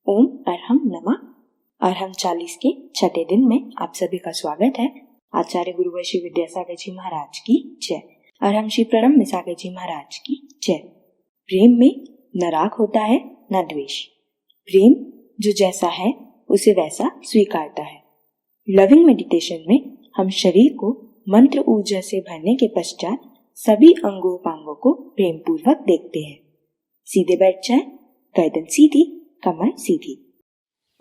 ओम अरहम नमः। अरहम 40 के छठे दिन में आप सभी का स्वागत है। आचार्य गुरुवर श्री विद्यासागर जी महाराज की जय। अरहम श्री प्रणम सागर जी महाराज की जय। प्रेम में न राग होता है न द्वेष। प्रेम जो जैसा है उसे वैसा स्वीकारता है। लविंग मेडिटेशन में हम शरीर को मंत्र ऊर्जा से भरने के पश्चात सभी अंगों को प्रेम पूर्वक देखते हैं। सीधे बैठ जाए, गर्दन सीधी, कमर सीधी।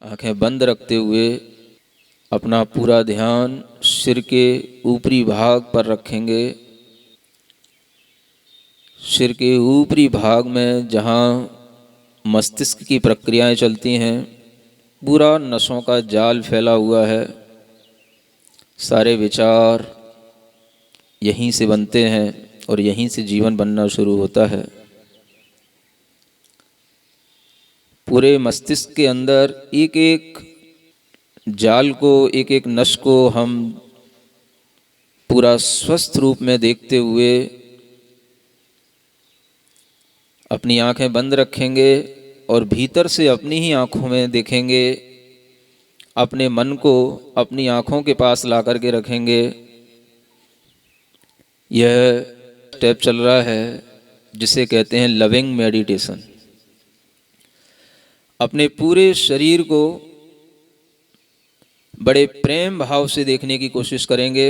आंखें बंद रखते हुए अपना पूरा ध्यान सिर के ऊपरी भाग पर रखेंगे। सिर के ऊपरी भाग में जहाँ मस्तिष्क की प्रक्रियाएं चलती हैं, पूरा नसों का जाल फैला हुआ है। सारे विचार यहीं से बनते हैं और यहीं से जीवन बनना शुरू होता है। पूरे मस्तिष्क के अंदर एक एक जाल को, एक एक नस को हम पूरा स्वस्थ रूप में देखते हुए अपनी आंखें बंद रखेंगे और भीतर से अपनी ही आंखों में देखेंगे। अपने मन को अपनी आंखों के पास ला करके रखेंगे। यह स्टेप चल रहा है जिसे कहते हैं लविंग मेडिटेशन। अपने पूरे शरीर को बड़े प्रेम भाव से देखने की कोशिश करेंगे।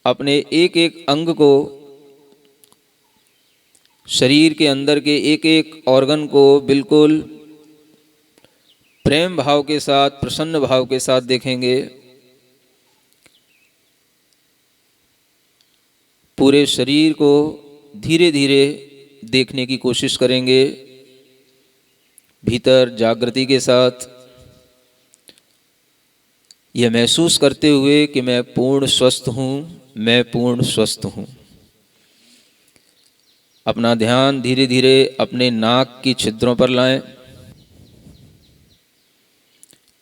अपने एक एक अंग को, शरीर के अंदर के एक एक ऑर्गन को बिल्कुल प्रेम भाव के साथ, प्रसन्न भाव के साथ देखेंगे। पूरे शरीर को धीरे धीरे देखने की कोशिश करेंगे, भीतर जागृति के साथ, यह महसूस करते हुए कि मैं पूर्ण स्वस्थ हूँ, मैं पूर्ण स्वस्थ हूँ। अपना ध्यान धीरे धीरे अपने नाक की छिद्रों पर लाएं।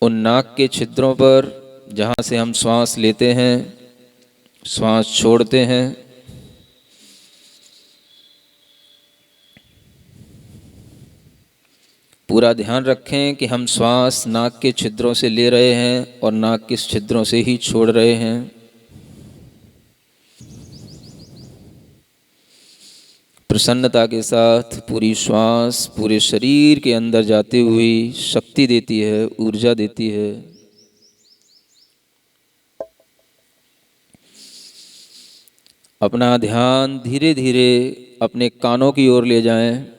उन नाक के छिद्रों पर जहाँ से हम श्वास लेते हैं, श्वास छोड़ते हैं, पूरा ध्यान रखें कि हम श्वास नाक के छिद्रों से ले रहे हैं और नाक के छिद्रों से ही छोड़ रहे हैं। प्रसन्नता के साथ पूरी श्वास पूरे शरीर के अंदर जाती हुई शक्ति देती है, ऊर्जा देती है। अपना ध्यान धीरे धीरे अपने कानों की ओर ले जाएं।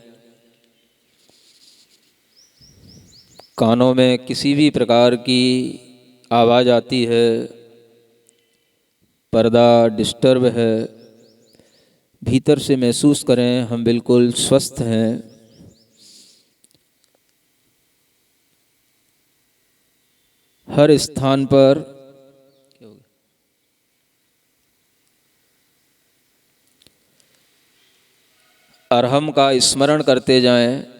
कानों में किसी भी प्रकार की आवाज़ आती है, पर्दा डिस्टर्ब है, भीतर से महसूस करें हम बिल्कुल स्वस्थ हैं। हर स्थान पर अरहम का स्मरण करते जाएं।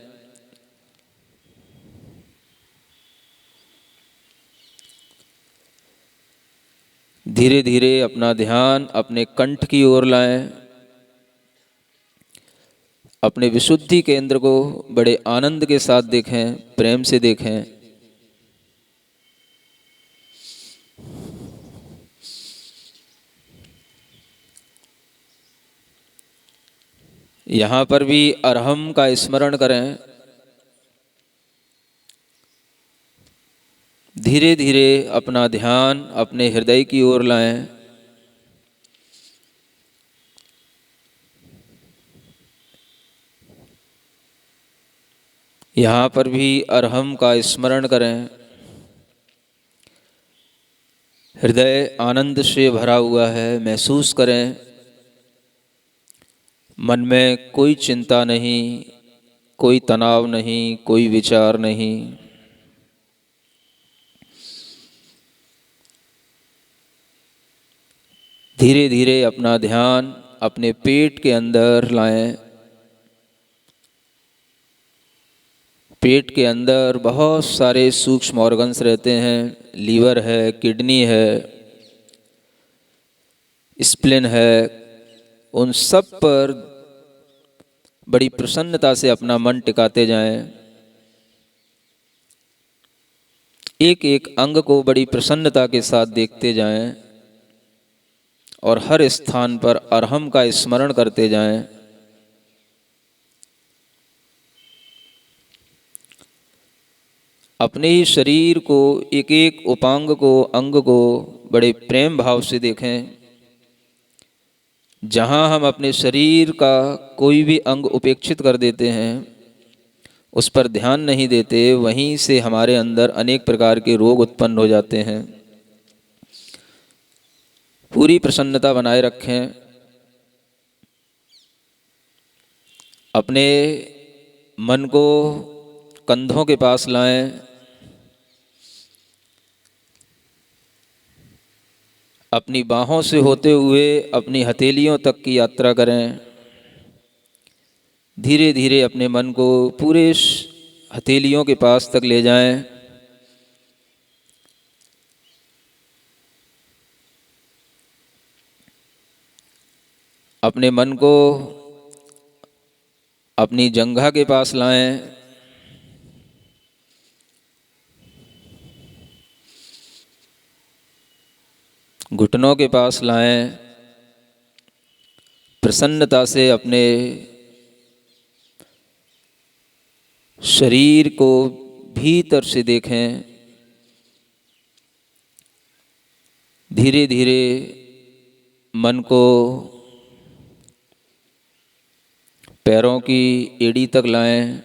धीरे धीरे अपना ध्यान अपने कंठ की ओर लाएं। अपने विशुद्धि केंद्र को बड़े आनंद के साथ देखें, प्रेम से देखें। यहाँ पर भी अरहम का स्मरण करें। धीरे धीरे अपना ध्यान अपने हृदय की ओर लाएं। यहाँ पर भी अरहम का स्मरण करें। हृदय आनंद से भरा हुआ है, महसूस करें। मन में कोई चिंता नहीं, कोई तनाव नहीं, कोई विचार नहीं। धीरे धीरे अपना ध्यान अपने पेट के अंदर लाएं। पेट के अंदर बहुत सारे सूक्ष्म ऑर्गन्स रहते हैं। लीवर है, किडनी है, स्प्लीन है। उन सब पर बड़ी प्रसन्नता से अपना मन टिकाते जाएं। एक एक अंग को बड़ी प्रसन्नता के साथ देखते जाएं और हर स्थान पर अरहम का स्मरण करते जाएं। अपने ही शरीर को, एक एक उपांग को, अंग को बड़े प्रेम भाव से देखें। जहाँ हम अपने शरीर का कोई भी अंग उपेक्षित कर देते हैं, उस पर ध्यान नहीं देते, वहीं से हमारे अंदर अनेक प्रकार के रोग उत्पन्न हो जाते हैं। पूरी प्रसन्नता बनाए रखें। अपने मन को कंधों के पास लाएं। अपनी बाहों से होते हुए अपनी हथेलियों तक की यात्रा करें। धीरे धीरे अपने मन को पूरे हथेलियों के पास तक ले जाएं। अपने मन को अपनी जंघा के पास लाएं। घुटनों के पास लाएं। प्रसन्नता से अपने शरीर को भीतर से देखें। धीरे धीरे मन को पैरों की एड़ी तक लाएं,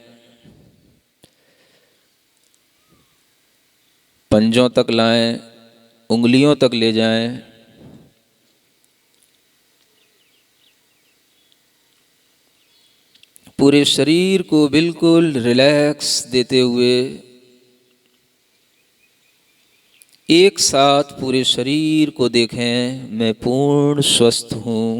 पंजों तक लाएं, उंगलियों तक ले जाएं। पूरे शरीर को बिल्कुल रिलैक्स देते हुए एक साथ पूरे शरीर को देखें। मैं पूर्ण स्वस्थ हूँ।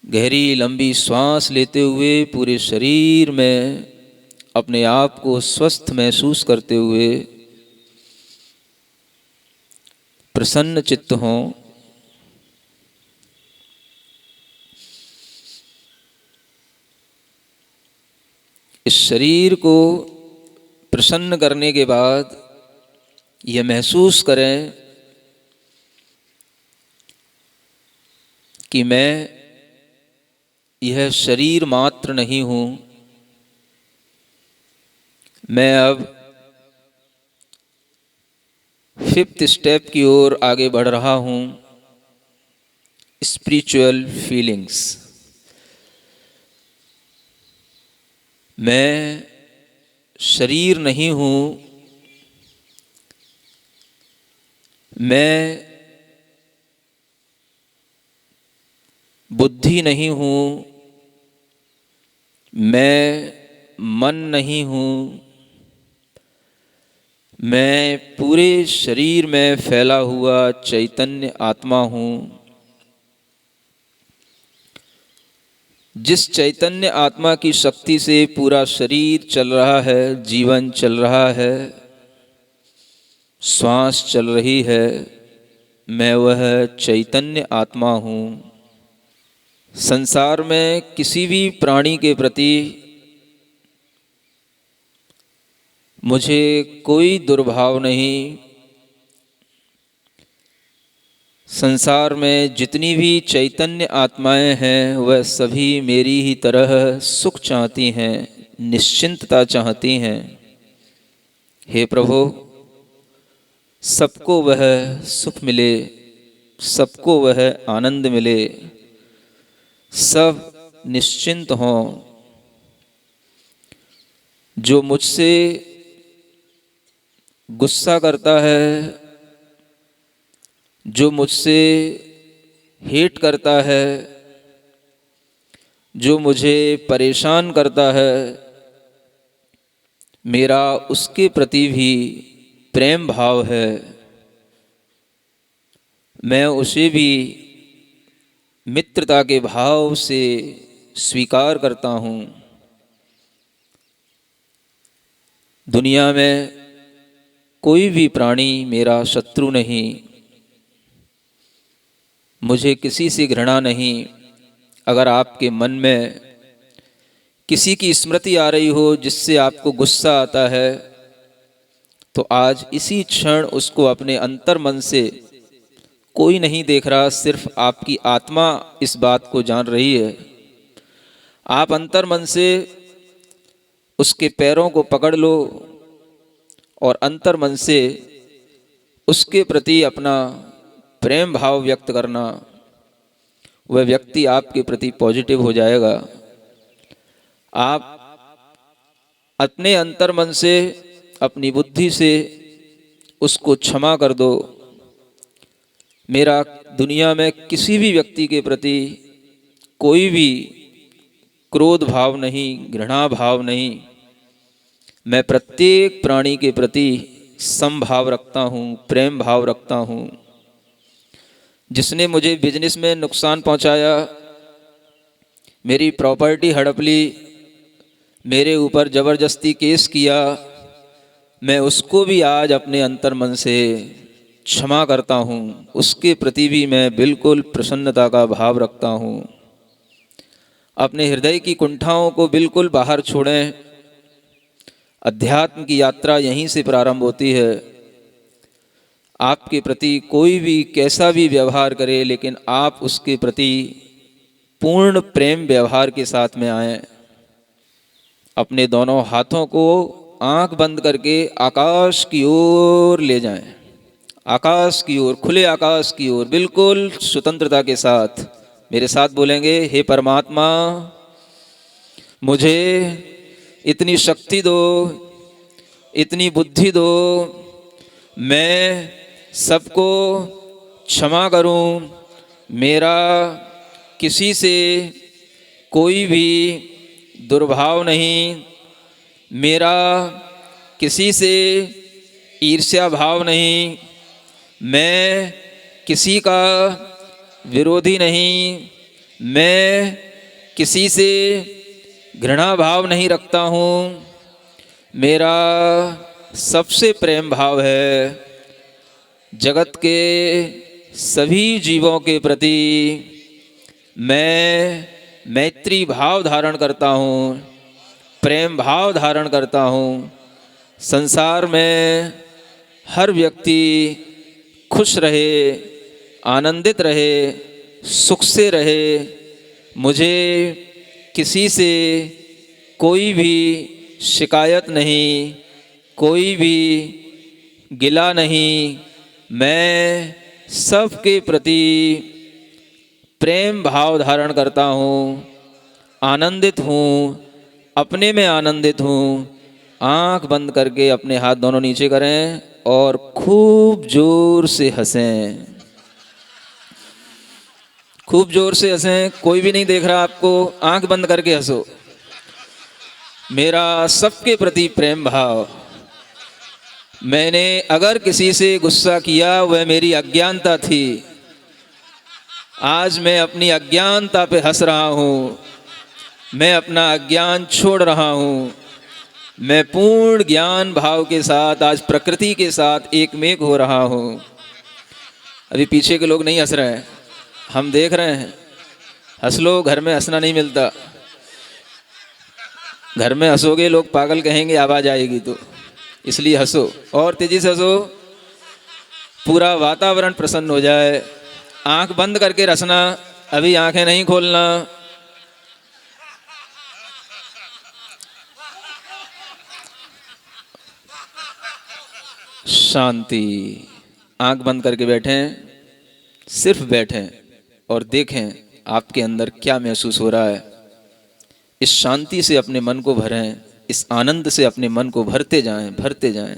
गहरी लंबी श्वास लेते हुए पूरे शरीर में अपने आप को स्वस्थ महसूस करते हुए प्रसन्न चित्त हों। इस शरीर को प्रसन्न करने के बाद यह महसूस करें कि मैं यह शरीर मात्र नहीं हूँ। मैं अब 5th स्टेप की ओर आगे बढ़ रहा हूँ, स्पिरिचुअल फीलिंग्स। मैं शरीर नहीं हूँ, मैं बुद्धि नहीं हूँ, मैं मन नहीं हूँ, मैं पूरे शरीर में फैला हुआ चैतन्य आत्मा हूँ। जिस चैतन्य आत्मा की शक्ति से पूरा शरीर चल रहा है, जीवन चल रहा है, श्वास चल रही है, मैं वह चैतन्य आत्मा हूँ। संसार में किसी भी प्राणी के प्रति मुझे कोई दुर्भाव नहीं। संसार में जितनी भी चैतन्य आत्माएं हैं वह सभी मेरी ही तरह सुख चाहती हैं, निश्चिंतता चाहती हैं। हे प्रभु, सबको वह सुख मिले, सबको वह आनंद मिले, सब निश्चिंत हों। जो मुझसे गुस्सा करता है, जो मुझसे हेट करता है, जो मुझे परेशान करता है, मेरा उसके प्रति भी प्रेम भाव है। मैं उसे भी मित्रता के भाव से स्वीकार करता हूँ। दुनिया में कोई भी प्राणी मेरा शत्रु नहीं, मुझे किसी से घृणा नहीं। अगर आपके मन में किसी की स्मृति आ रही हो जिससे आपको गुस्सा आता है, तो आज इसी क्षण उसको अपने अंतर मन से, कोई नहीं देख रहा, सिर्फ आपकी आत्मा इस बात को जान रही है, आप अंतर मन से उसके पैरों को पकड़ लो और अंतर मन से उसके प्रति अपना प्रेम भाव व्यक्त करना। वह व्यक्ति आपके प्रति पॉजिटिव हो जाएगा। आप अपने अंतर मन से, अपनी बुद्धि से उसको क्षमा कर दो। मेरा दुनिया में किसी भी व्यक्ति के प्रति कोई भी क्रोध भाव नहीं, घृणा भाव नहीं। मैं प्रत्येक प्राणी के प्रति समभाव रखता हूँ, प्रेम भाव रखता हूँ। जिसने मुझे बिजनेस में नुकसान पहुँचाया, मेरी प्रॉपर्टी हड़प ली, मेरे ऊपर ज़बरदस्ती केस किया, मैं उसको भी आज अपने अंतर मन से क्षमा करता हूँ। उसके प्रति भी मैं बिल्कुल प्रसन्नता का भाव रखता हूँ। अपने हृदय की कुंठाओं को बिल्कुल बाहर छोड़ें। अध्यात्म की यात्रा यहीं से प्रारंभ होती है। आपके प्रति कोई भी कैसा भी व्यवहार करे, लेकिन आप उसके प्रति पूर्ण प्रेम व्यवहार के साथ में आएं। अपने दोनों हाथों को आंख बंद करके आकाश की ओर ले जाएं। आकाश की ओर, खुले आकाश की ओर, बिल्कुल स्वतंत्रता के साथ मेरे साथ बोलेंगे, हे परमात्मा, मुझे इतनी शक्ति दो, इतनी बुद्धि दो, मैं सबको क्षमा करूं। मेरा किसी से कोई भी दुर्भाव नहीं, मेरा किसी से ईर्ष्या भाव नहीं, मैं किसी का विरोधी नहीं, मैं किसी से घृणा भाव नहीं रखता हूँ। मेरा सबसे प्रेम भाव है। जगत के सभी जीवों के प्रति मैं मैत्री भाव धारण करता हूँ, प्रेम भाव धारण करता हूँ। संसार में हर व्यक्ति खुश रहे, आनंदित रहे, सुख से रहे। मुझे किसी से कोई भी शिकायत नहीं, कोई भी गिला नहीं। मैं सबके प्रति प्रेम भाव धारण करता हूँ, आनंदित हूँ, अपने में आनंदित हूँ। आंख बंद करके अपने हाथ दोनों नीचे करें और खूब जोर से हंसें। खूब जोर से हंसें, कोई भी नहीं देख रहा आपको, आंख बंद करके हंसो। मेरा सबके प्रति प्रेम भाव। मैंने अगर किसी से गुस्सा किया, वह मेरी अज्ञानता थी। आज मैं अपनी अज्ञानता पे हंस रहा हूँ। मैं अपना अज्ञान छोड़ रहा हूँ। मैं पूर्ण ज्ञान भाव के साथ आज प्रकृति के साथ एकमेक हो रहा हूँ। अभी पीछे के लोग नहीं हंस रहे हैं, हम देख रहे हैं। हंस लो, घर में हंसना नहीं मिलता। घर में हंसोगे लोग पागल कहेंगे, आवाज़ आएगी तो, इसलिए हंसो और तेजी से हंसो, पूरा वातावरण प्रसन्न हो जाए। आंख बंद करके हंसना, अभी आंखें नहीं खोलना। शांति। आंख बंद करके बैठें, सिर्फ बैठें और देखें आपके अंदर क्या महसूस हो रहा है। इस शांति से अपने मन को भरें, इस आनंद से अपने मन को भरते जाएं, भरते जाएं।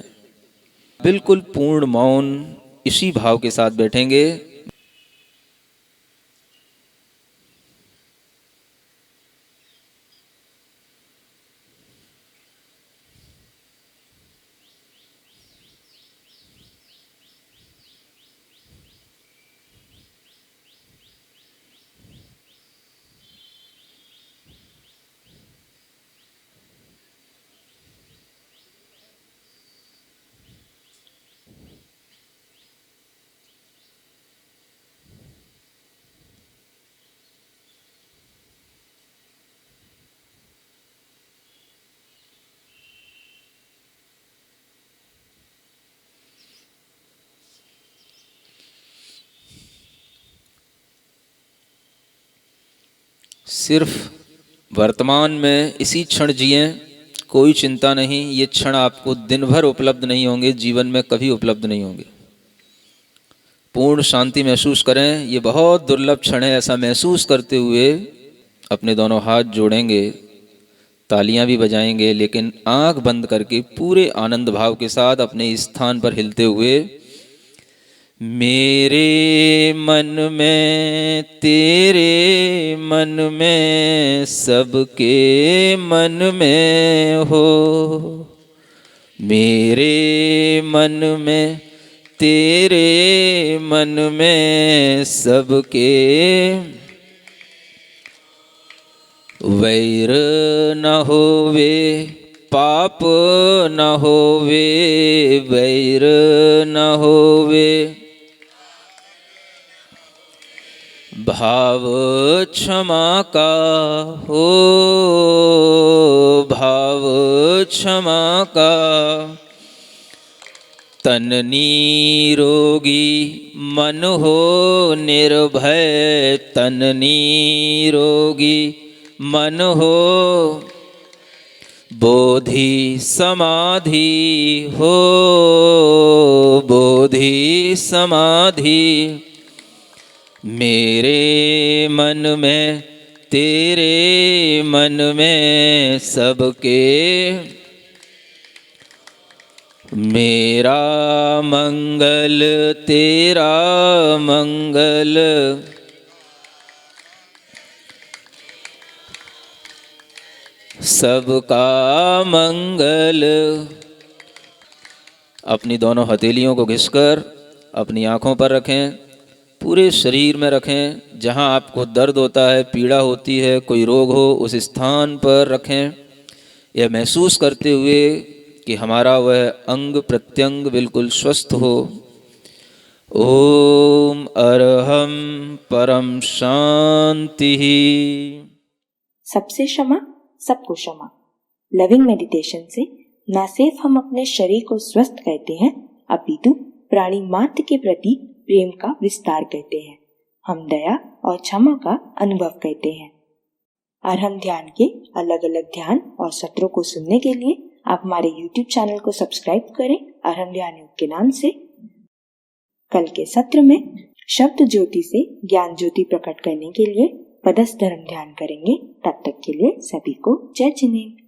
बिल्कुल पूर्ण मौन, इसी भाव के साथ बैठेंगे। सिर्फ वर्तमान में इसी क्षण जिएं, कोई चिंता नहीं। ये क्षण आपको दिन भर उपलब्ध नहीं होंगे, जीवन में कभी उपलब्ध नहीं होंगे। पूर्ण शांति महसूस करें, ये बहुत दुर्लभ क्षण है। ऐसा महसूस करते हुए अपने दोनों हाथ जोड़ेंगे, तालियां भी बजाएंगे, लेकिन आंख बंद करके पूरे आनंद भाव के साथ अपने स्थान पर हिलते हुए, मेरे मन में तेरे मन में सबके मन में हो, मेरे मन में तेरे मन में सबके, वैर न होवे पाप न होवे, वैर न होवे, भाव क्षमा का हो, भाव क्षमा का, तन निरोगी मन हो निर्भय, तन निरोगी मन हो, बोधि समाधि हो, बोधि समाधि, मेरे मन में तेरे मन में सबके, मेरा मंगल तेरा मंगल, सबका मंगल। अपनी दोनों हथेलियों को घिसकर अपनी आँखों पर रखें, पूरे शरीर में रखें। जहाँ आपको दर्द होता है, पीड़ा होती है, कोई रोग हो, उस स्थान पर रखें। यह महसूस करते हुए कि हमारा वह अंग प्रत्यंग बिल्कुल स्वस्थ हो। ओम अरहम परम शांति। सबसे क्षमा सबको क्षमा। लविंग मेडिटेशन से न सिर्फ हम अपने शरीर को स्वस्थ करते हैं, अपितु प्राणी मात्र के प्रति प्रेम का विस्तार करते हैं। हम दया और क्षमा का अनुभव करते हैं। अरहम ध्यान के अलग अलग ध्यान और सत्रों को सुनने के लिए आप हमारे YouTube चैनल को सब्सक्राइब करें, अरहम ध्यान योग के नाम से। कल के सत्र में शब्द ज्योति से ज्ञान ज्योति प्रकट करने के लिए पदस्थ धर्म ध्यान करेंगे। तब तक के लिए सभी को जय जिनेन्द्र।